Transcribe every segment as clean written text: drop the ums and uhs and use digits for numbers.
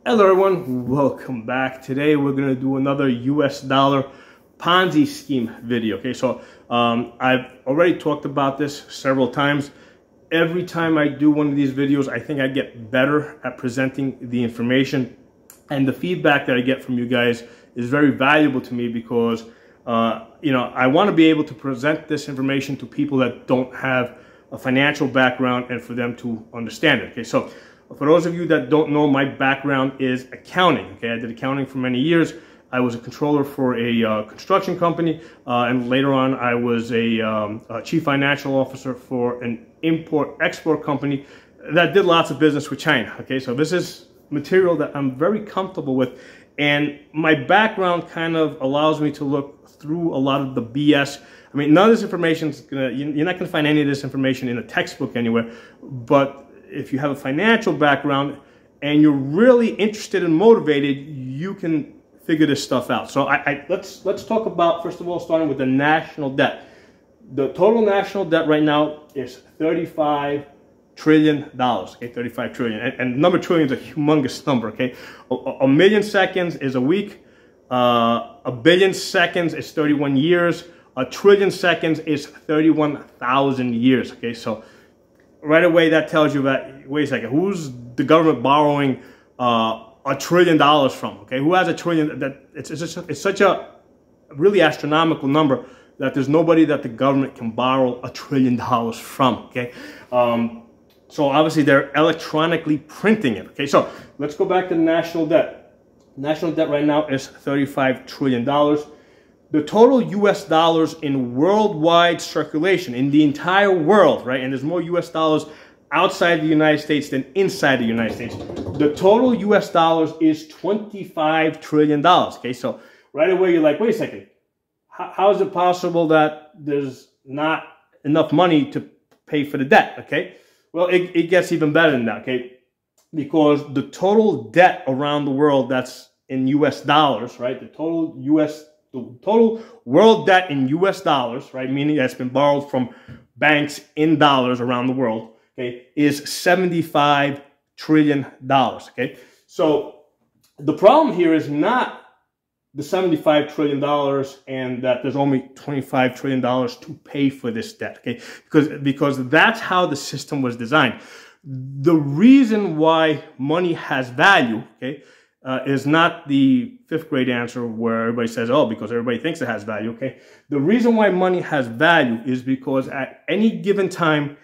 Hello everyone, welcome back. Today we're going to do another US dollar Ponzi scheme video. Okay, so I've already talked about this several times. Every time I do one of these videos, I think I get better at presenting the information, and the feedback that I get from you guys is very valuable to me because I want to be able to present this information to people that don't have a financial background and for them to understand it. Okay, so for those of you that don't know, my background is accounting. Okay, I did accounting for many years. I was a controller for a construction company, and later on I was a chief financial officer for an import-export company that did lots of business with China. Okay, so this is material that I'm very comfortable with, and my background kind of allows me to look through a lot of the BS. I mean, none of this information is you're not gonna find any of this information in a textbook anywhere, but if you have a financial background and you're really interested and motivated, you can figure this stuff out. So let's talk about, first of all, starting with the national debt. The total national debt right now is $35 trillion. Okay, 35 trillion, and the number trillion is a humongous number. Okay, a million seconds is a week. A billion seconds is 31 years. A trillion seconds is 31,000 years. Okay, so right away that tells you that, wait a second, who's the government borrowing $1 trillion from? Okay, who has $1 trillion? That it's such a really astronomical number that there's nobody that the government can borrow $1 trillion from. Okay, so obviously they're electronically printing it. Okay, so let's go back to the national debt. National debt right now is $35 trillion. The total US dollars in worldwide circulation, in the entire world, right? And there's more US dollars outside the United States than inside the United States. The total US dollars is $25 trillion. Okay, so right away you're like, wait a second, how is it possible that there's not enough money to pay for the debt? Okay, well, it gets even better than that, okay? Because the total debt around the world that's in US dollars, right? The total world debt in US dollars, right, meaning that's been borrowed from banks in dollars around the world, okay, is $75 trillion, okay? So the problem here is not the $75 trillion and that there's only $25 trillion to pay for this debt, okay? Because that's how the system was designed. The reason why money has value, okay, is not the fifth grade answer where everybody says, oh, because everybody thinks it has value, okay? The reason why money has value is because at any given time,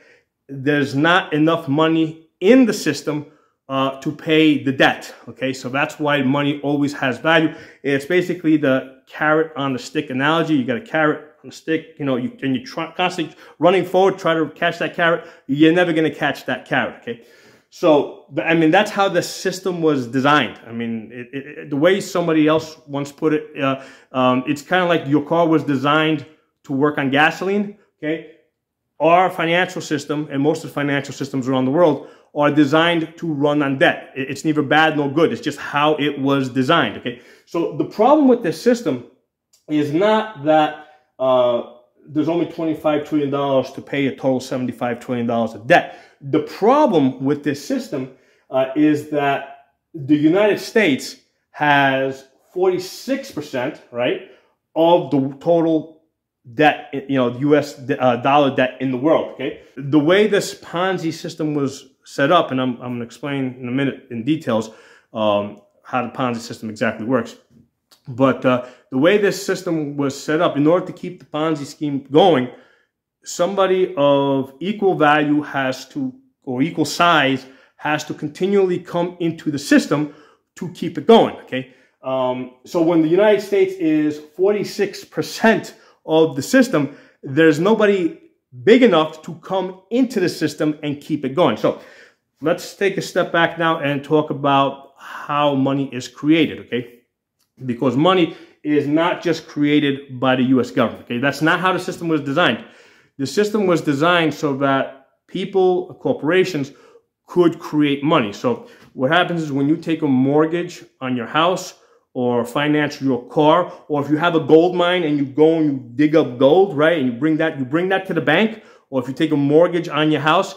there's not enough money in the system to pay the debt, okay? So that's why money always has value. It's basically the carrot on the stick analogy. You got a carrot on the stick, and you're constantly running forward, try to catch that carrot. You're never going to catch that carrot, okay? So, I mean, that's how the system was designed. I mean, the way somebody else once put it, it's kind of like your car was designed to work on gasoline, okay? Our financial system, and most of the financial systems around the world, are designed to run on debt. It's neither bad nor good. It's just how it was designed, okay? So the problem with this system is not that there's only $25 trillion to pay a total $75 trillion of debt. The problem with this system is that the United States has 46%, right, of the total debt, US dollar debt in the world, okay? The way this Ponzi system was set up, and I'm going to explain in a minute in details how the Ponzi system exactly works. But the way this system was set up, in order to keep the Ponzi scheme going, somebody of equal value or equal size has to continually come into the system to keep it going, okay? So when the United States is 46% of the system, there's nobody big enough to come into the system and keep it going. So let's take a step back now and talk about how money is created, okay? Because money is not just created by the US government, okay? That's not how the system was designed. The system was designed so that people, corporations, could create money. So what happens is when you take a mortgage on your house or finance your car, or if you have a gold mine and you go and you dig up gold, right, and you bring that to the bank, or if you take a mortgage on your house,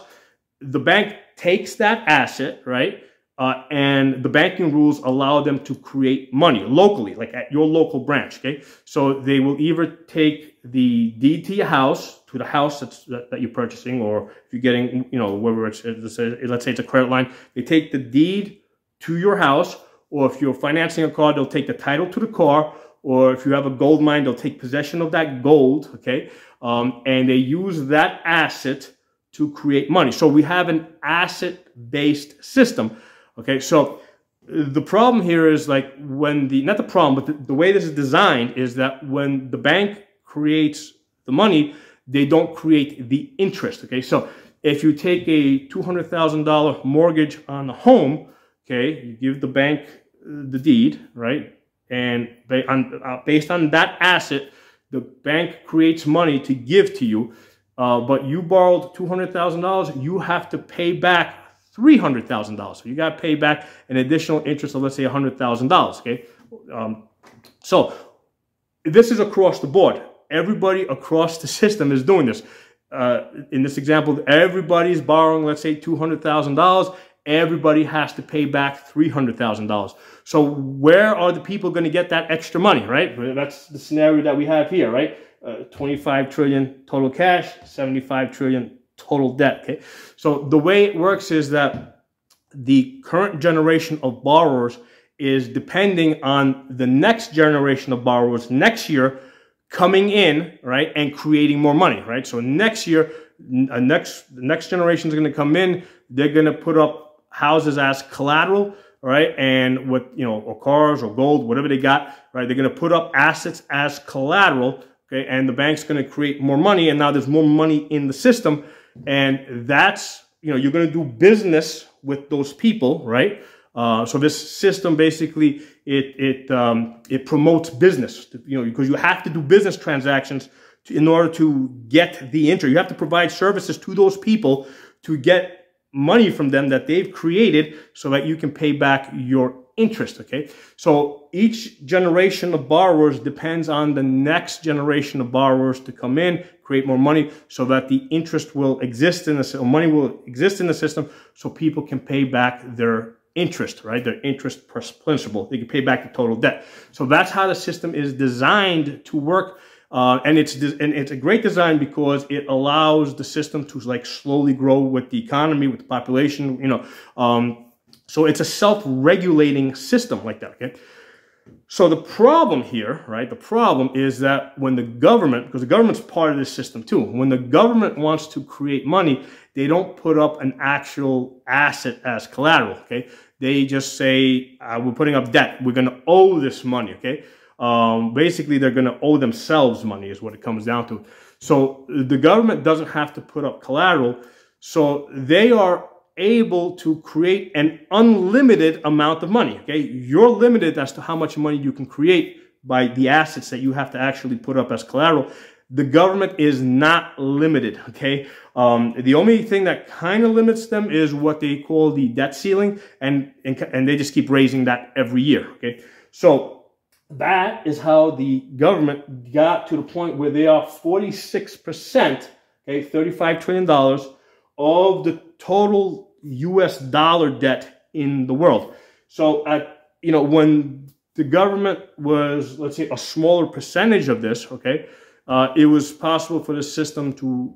the bank takes that asset, right, and the banking rules allow them to create money locally, like at your local branch, okay? So they will either take the deed to your house, to the house that you're purchasing, or if you're getting, you know, whether let's say it's a credit line, they take the deed to your house, or if you're financing a car, they'll take the title to the car, or if you have a gold mine, they'll take possession of that gold, okay? And they use that asset to create money. So we have an asset-based system. Okay, so the problem here is like when not the problem, but the way this is designed is that when the bank creates the money, they don't create the interest. Okay, so if you take a $200,000 mortgage on a home, okay, you give the bank the deed, right? And based on that asset, the bank creates money to give to you, but you borrowed $200,000, you have to pay back $300,000. So you got to pay back an additional interest of, let's say, $100,000. Okay, so this is across the board. Everybody across the system is doing this. In this example, everybody's borrowing, let's say, $200,000. Everybody has to pay back $300,000. So where are the people going to get that extra money, right? That's the scenario that we have here, right? 25 trillion total cash, 75 trillion total debt. Okay, so the way it works is that the current generation of borrowers is depending on the next generation of borrowers next year coming in, right, and creating more money, right? So next year, the next generation is going to come in. They're going to put up houses as collateral, right, and what, you know, or cars or gold, whatever they got, right? They're going to put up assets as collateral, okay, and the bank's going to create more money, and now there's more money in the system. And that's, you know, you're going to do business with those people, right? So this system basically, it promotes business, you know, because you have to do business transactions in order to get the interest. You have to provide services to those people to get money from them that they've created so that you can pay back your interest, okay? So each generation of borrowers depends on the next generation of borrowers to come in, create more money so that the interest will exist in the system, money will exist in the system so people can pay back their interest, right? Their interest principal. They can pay back the total debt. So that's how the system is designed to work. And it's a great design because it allows the system to like slowly grow with the economy, with the population, you know, so it's a self-regulating system like that, okay? So the problem here, right, the problem is that when the government, because the government's part of this system too, when the government wants to create money, they don't put up an actual asset as collateral, okay? They just say, we're putting up debt. We're going to owe this money, okay? Basically, they're going to owe themselves money is what it comes down to. So the government doesn't have to put up collateral, so they are able to create an unlimited amount of money, okay? You're limited as to how much money you can create by the assets that you have to actually put up as collateral. The government is not limited, okay? The only thing that kind of limits them is what they call the debt ceiling, and they just keep raising that every year, okay? So that is how the government got to the point where they are 46%, okay, $35 trillion of the total US dollar debt in the world. So, you know, when the government was, let's say, a smaller percentage of this, okay, it was possible for the system to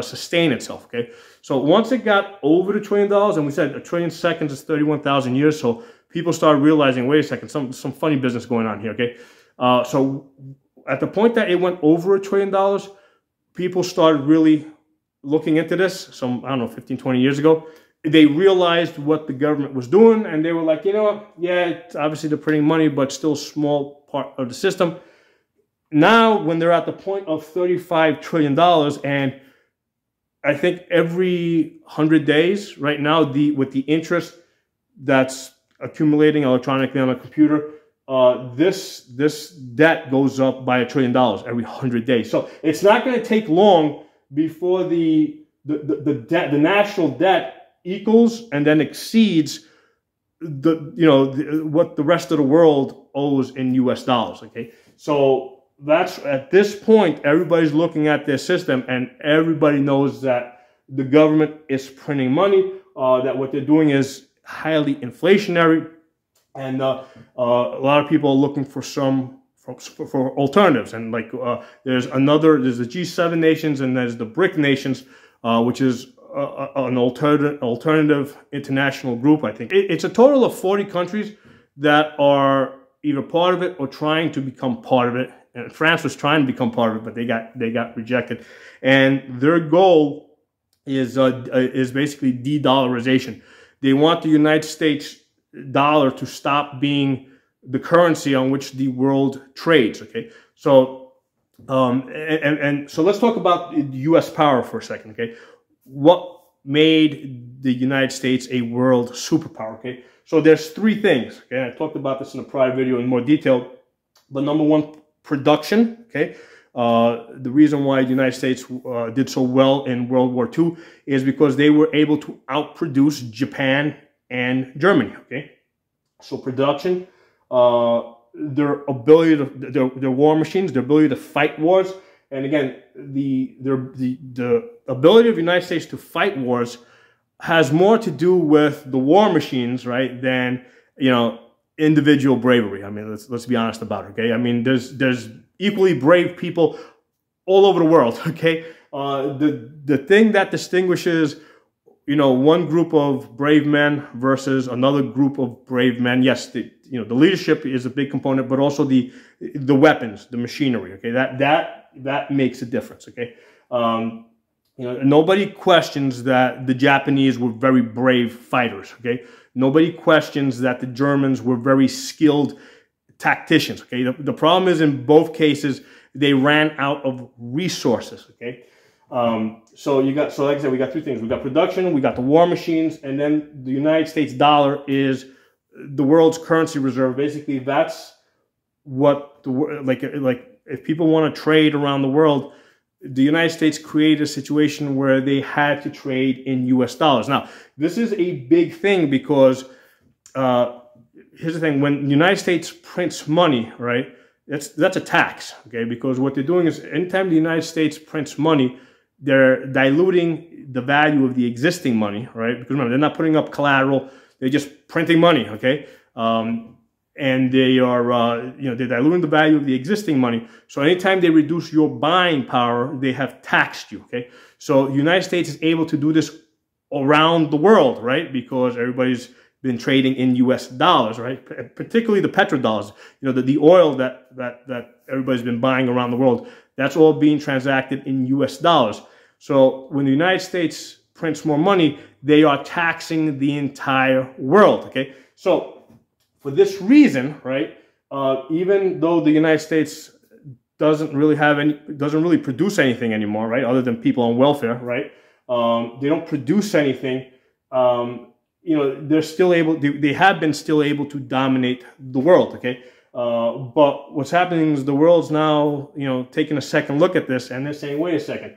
sustain itself, okay? So once it got over the $1 trillion, and we said 1 trillion seconds is 31,000 years, so people started realizing, wait a second, some funny business going on here, okay? So at the point that it went over $1 trillion, people started really looking into this, I don't know, 15, 20 years ago. They realized what the government was doing, and they were like, you know what, yeah, obviously they're printing money, but still a small part of the system. Now, when they're at the point of $35 trillion, and I think every 100 days right now, with the interest that's accumulating electronically on a computer, this debt goes up by $1 trillion every 100 days. So it's not going to take long before the national debt equals and then exceeds what the rest of the world owes in US dollars. Okay, so that's at this point everybody's looking at their system, and everybody knows that the government is printing money. That what they're doing is highly inflationary, and a lot of people are looking for for alternatives. And like there's the G7 nations, and there's the BRIC nations, which is an alternative international group. I think it's a total of 40 countries that are either part of it or trying to become part of it. And France was trying to become part of it, but they got rejected. And their goal is basically de-dollarization. They want the United States dollar to stop being the currency on which the world trades. Okay, so so let's talk about U.S. power for a second. Okay, what made the United States a world superpower? Okay, so there's three things. Okay, I talked about this in a prior video in more detail. But number one, production. Okay, the reason why the United States did so well in World War II is because they were able to outproduce Japan and Germany. Okay, so production, their ability to their war machines, their ability to fight wars, and again, the ability of the United States to fight wars has more to do with the war machines, right, than individual bravery. I mean, let's be honest about it. Okay, I mean, there's equally brave people all over the world. Okay, the thing that distinguishes one group of brave men versus another group of brave men, yes, the leadership is a big component, but also the weapons, the machinery. Okay, that makes a difference. Okay, nobody questions that the Japanese were very brave fighters. Okay, nobody questions that the Germans were very skilled tacticians. Okay, the problem is in both cases they ran out of resources. Okay. So like I said, we got three things. We got production, we got the war machines, and then the United States dollar is the world's currency reserve. Basically, that's what like if people want to trade around the world, the United States created a situation where they had to trade in US dollars. Now, this is a big thing because here's the thing: when the United States prints money, right? That's a tax, okay? Because what they're doing is anytime the United States prints money, they're diluting the value of the existing money, right? Because remember, they're not putting up collateral; they're just printing money, okay? And they are, they're diluting the value of the existing money. So anytime they reduce your buying power, they have taxed you, okay? So the United States is able to do this around the world, right? Because everybody's been trading in U.S. dollars, right? Particularly the petrodollars, the oil that everybody's been buying around the world. That's all being transacted in U.S. dollars. So when the United States prints more money, they are taxing the entire world, okay? So for this reason, right, even though the United States doesn't really produce anything anymore, right, other than people on welfare, right, they don't produce anything, they're still able, they have been still able to dominate the world, okay? But what's happening is the world's now, taking a second look at this, and they're saying, wait a second,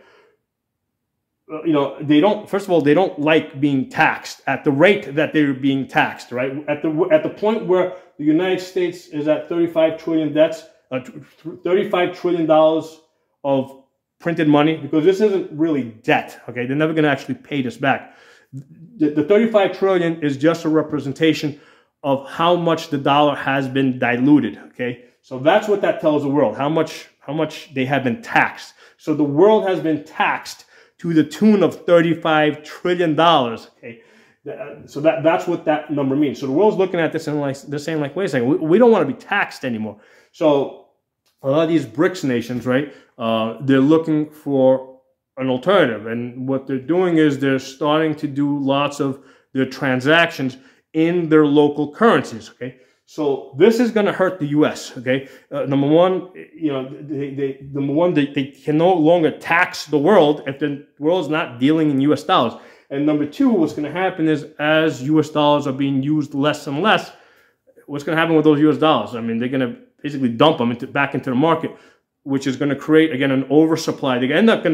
first of all, they don't like being taxed at the rate that they're being taxed, right? At the point where the United States is at 35 trillion debts, $35 trillion of printed money, because this isn't really debt, okay? They're never going to actually pay this back. The 35 trillion is just a representation of how much the dollar has been diluted, okay? So that's what that tells the world, how much they have been taxed. So the world has been taxed to the tune of $35 trillion, okay? So that's what that number means. So the world's looking at this and they're saying, like, wait a second, we don't want to be taxed anymore. So a lot of these BRICS nations, right, they're looking for an alternative. And what they're doing is they're starting to do lots of their transactions in their local currencies, okay? So this is going to hurt the U.S., okay? Number one, they can no longer tax the world if the world's not dealing in U.S. dollars. And number two, what's going to happen is as U.S. dollars are being used less and less, what's going to happen with those U.S. dollars? I mean, they're going to basically dump them back into the market, which is going to create, again, an oversupply. They end up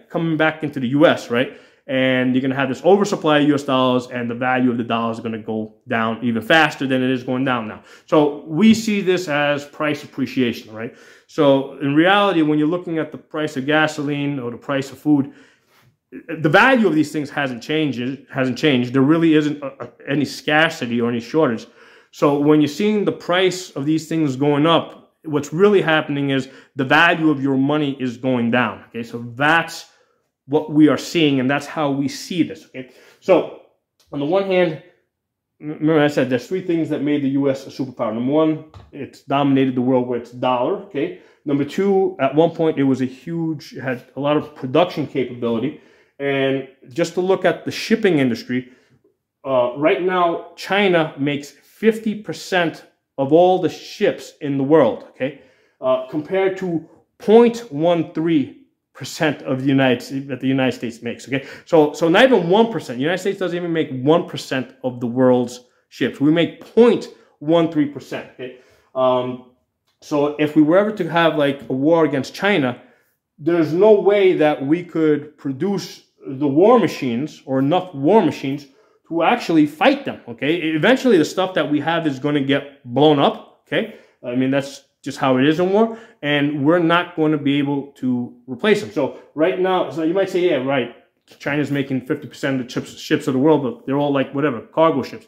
coming back into the U.S., right? And you're going to have this oversupply of U.S. dollars, and the value of the dollar is going to go down even faster than it is going down now. So we see this as price appreciation, right? So in reality, when you're looking at the price of gasoline or the price of food, the value of these things hasn't changed. There really isn't any scarcity or any shortage. So when you're seeing the price of these things going up, what's really happening is the value of your money is going down. Okay, so that's what we are seeing, and that's how we see this. Okay, so on the one hand, remember I said there's three things that made the U.S. a superpower. Number one, it's dominated the world with its dollar. Okay. Number two, at one point it had a lot of production capability. And just to look at the shipping industry, right now China makes 50% of all the ships in the world. Okay, compared to 0.13% of the United States makes. Okay, so not even 1%. The United States doesn't even make 1% of the world's ships. We make 0.13%. Okay, so if we were ever to have like a war against China, there's no way that we could produce the war machines or enough war machines to actually fight them. Okay, eventually the stuff that we have is going to get blown up. Okay, I mean that's just how it is in war, and we're not going to be able to replace them. So right now, so you might say, yeah, right, China's making 50% of the ships of the world, but they're all like whatever, cargo ships.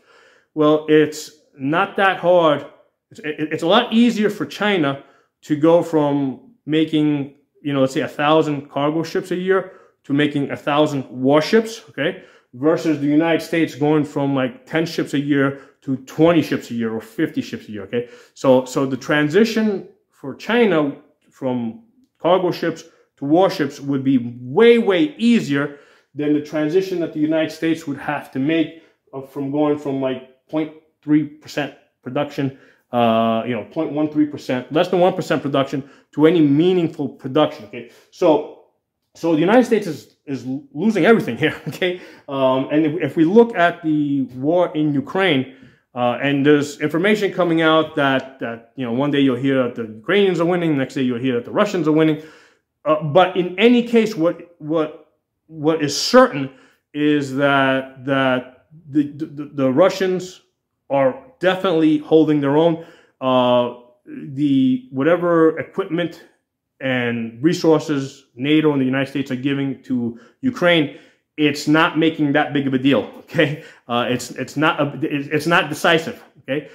Well, it's not that hard. It's a lot easier for China to go from making, let's say 1,000 cargo ships a year to making 1,000 warships, okay, versus the United States going from like 10 ships a year to 20 ships a year or 50 ships a year, okay? So the transition for China from cargo ships to warships would be way, way easier than the transition that the United States would have to make from going from like 0.3% production, 0.13%, less than 1% production to any meaningful production, okay? So the United States is losing everything here, okay? And if we look at the war in Ukraine, and there's information coming out that one day you'll hear that the Ukrainians are winning, the next day you'll hear that the Russians are winning. But in any case, what is certain is that the Russians are definitely holding their own. Whatever equipment and resources NATO and the United States are giving to Ukraine, it's not making that big of a deal. Okay, it's not decisive. Okay,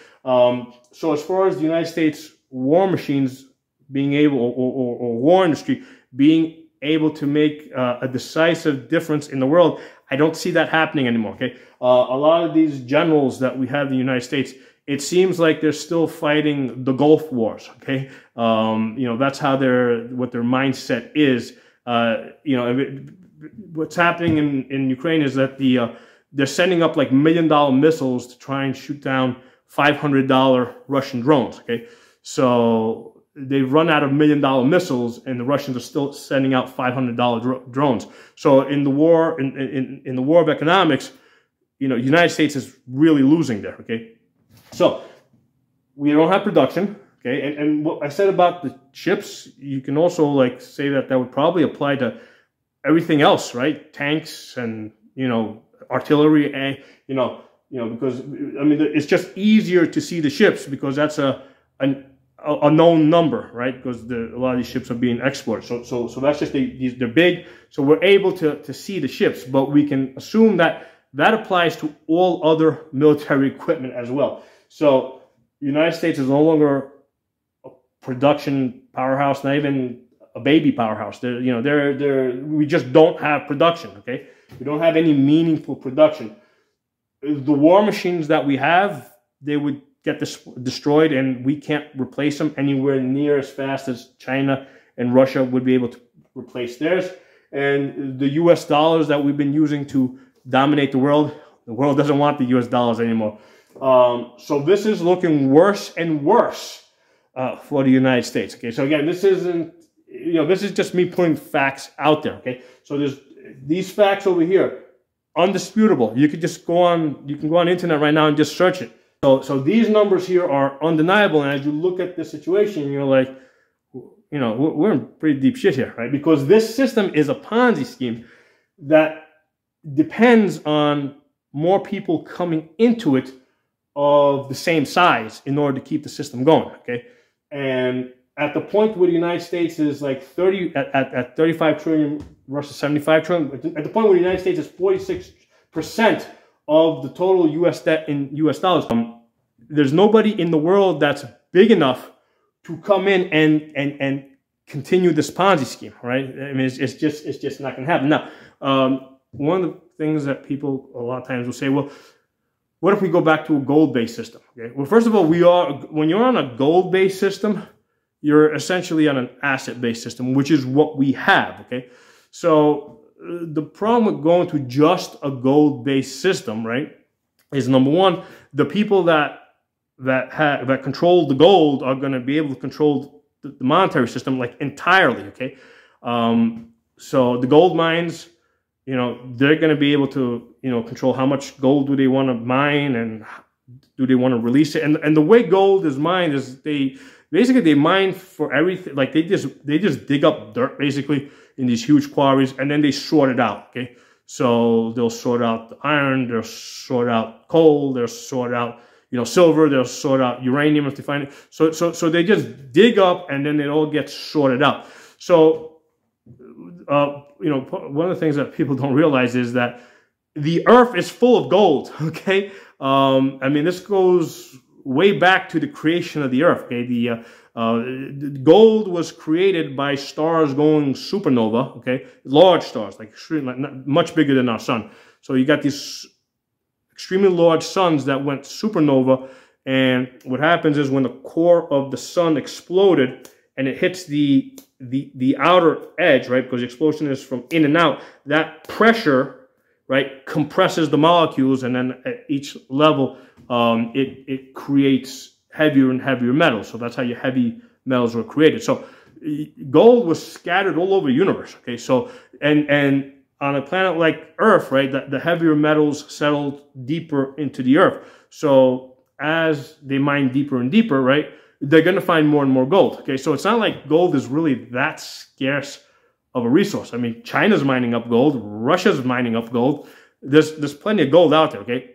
so as far as the United States war machines being able, or war industry being able to make a decisive difference in the world, I don't see that happening anymore. Okay, a lot of these generals that we have in the United States, it seems like they're still fighting the Gulf Wars. Okay, that's how what their mindset is. What's happening in Ukraine is that they're sending up like $1 million missiles to try and shoot down $500 Russian drones. Okay, so they've run out of $1 million missiles, and the Russians are still sending out $500 drones. So in the war, in the war of economics, United States is really losing there. Okay, so we don't have production. Okay, and what I said about the ships, you can also like say that would probably apply to everything else, right? Tanks and artillery, and because I mean it's just easier to see the ships because that's a known number, right? Because a lot of these ships are being exported. So that's just they're big. So we're able to see the ships, but we can assume that applies to all other military equipment as well. So the United States is no longer a production powerhouse, not even a baby powerhouse. We just don't have production. Okay, we don't have any meaningful production. The war machines that we have, they would get destroyed, and we can't replace them anywhere near as fast as China and Russia would be able to replace theirs. And the U.S. dollars that we've been using to dominate the world doesn't want the U.S. dollars anymore. So this is looking worse and worse for the United States. Okay, so again, this isn't. This is just me putting facts out there, okay? So there's these facts over here, undisputable. You can go on internet right now and just search it. So these numbers here are undeniable, and as you look at this situation, you're like, we're in pretty deep shit here, right? Because this system is a Ponzi scheme that depends on more people coming into it of the same size in order to keep the system going, okay? And at the point where the United States is like 35 trillion versus 75 trillion, at the point where the United States is 46% of the total U.S. debt in U.S. dollars, there's nobody in the world that's big enough to come in and continue this Ponzi scheme, right? I mean, it's just not going to happen. Now, one of the things that people a lot of times will say, well, what if we go back to a gold-based system? Okay. Well, first of all, when you're on a gold-based system, you're essentially on an asset-based system, which is what we have. Okay. So the problem with going to just a gold-based system, right, is number one, the people that control the gold are going to be able to control the monetary system like entirely. Okay. So the gold mines, they're going to be able to, control how much gold do they want to mine and do they want to release it. And the way gold is mined is they mine for everything. Like they just dig up dirt basically in these huge quarries, and then they sort it out. Okay. So they'll sort out the iron, they'll sort out coal, they'll sort out, silver, they'll sort out uranium if they find it. So they just dig up and then it all gets sorted out. So, one of the things that people don't realize is that the earth is full of gold, okay? I mean, this goes way back to the creation of the earth, okay? The gold was created by stars going supernova, okay? Large stars, like much bigger than our sun. So you got these extremely large suns that went supernova, and what happens is when the core of the sun exploded and it hits the outer edge, right, because the explosion is from in and out, that pressure, right, compresses the molecules, and then at each level it creates heavier and heavier metals. So that's how your heavy metals were created. So gold was scattered all over the universe, okay? So and on a planet like Earth, right, the heavier metals settled deeper into the earth. So as they mine deeper and deeper, right, they're going to find more and more gold. Okay, so it's not like gold is really that scarce of a resource. I mean, China's mining up gold, Russia's mining up gold. There's plenty of gold out there. Okay,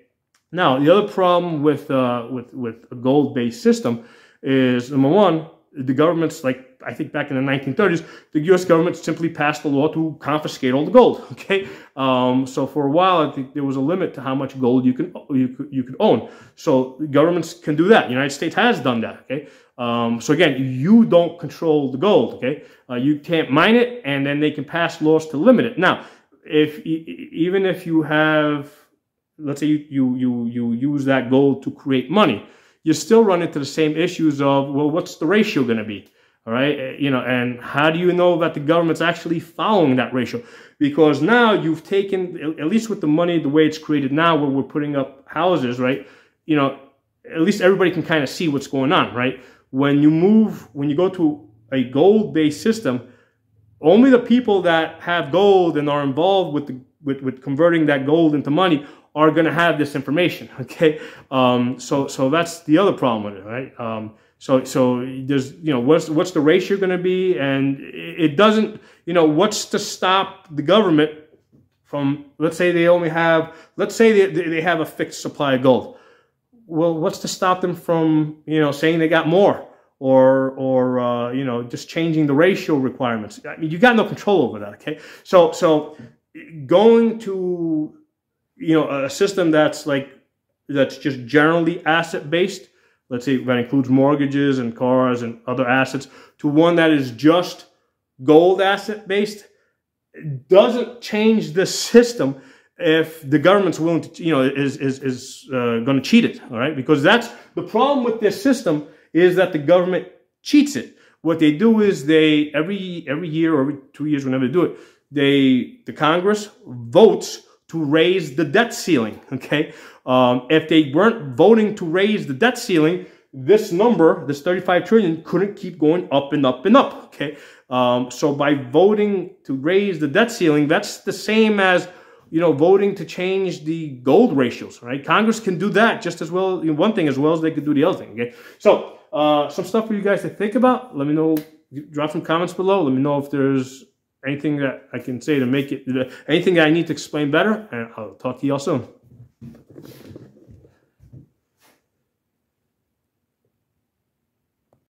now the other problem with a gold-based system is, number one, the government's, like, I think back in the 1930s, the U.S. government simply passed a law to confiscate all the gold. Okay, so for a while, I think there was a limit to how much gold you could own. So governments can do that. The United States has done that. Okay, so again, you don't control the gold. Okay, you can't mine it, and then they can pass laws to limit it. Now, even if you have, let's say you use that gold to create money, you still run into the same issues of, well, what's the ratio going to be? All right, and how do you know that the government's actually following that ratio? Because now you've taken, at least with the money, the way it's created now, where we're putting up houses, right? At least everybody can kind of see what's going on, right? When you go to a gold-based system, only the people that have gold and are involved with converting that gold into money are going to have this information. Okay, so that's the other problem with it, right? So there's, what's the ratio going to be, and it doesn't, what's to stop the government from, let's say they have a fixed supply of gold. Well, what's to stop them from, saying they got more, or just changing the ratio requirements? I mean, you got no control over that. Okay, so going to, a system that's just generally asset based, let's say that includes mortgages and cars and other assets, to one that is just gold asset based, doesn't change the system if the government's willing to, is going to cheat it. All right, because that's the problem with this system, is that the government cheats it. What they do is they every year or every 2 years, whenever they do it, the Congress votes to raise the debt ceiling. Okay, if they weren't voting to raise the debt ceiling, this number, this 35 trillion, couldn't keep going up and up and up. Okay, so by voting to raise the debt ceiling, that's the same as, voting to change the gold ratios. Right? Congress can do that just as well, one thing as well as they could do the other thing. Okay, so some stuff for you guys to think about. Let me know. Drop some comments below. Let me know if there's anything that I can say to make it, anything that I need to explain better, and I'll talk to y'all soon.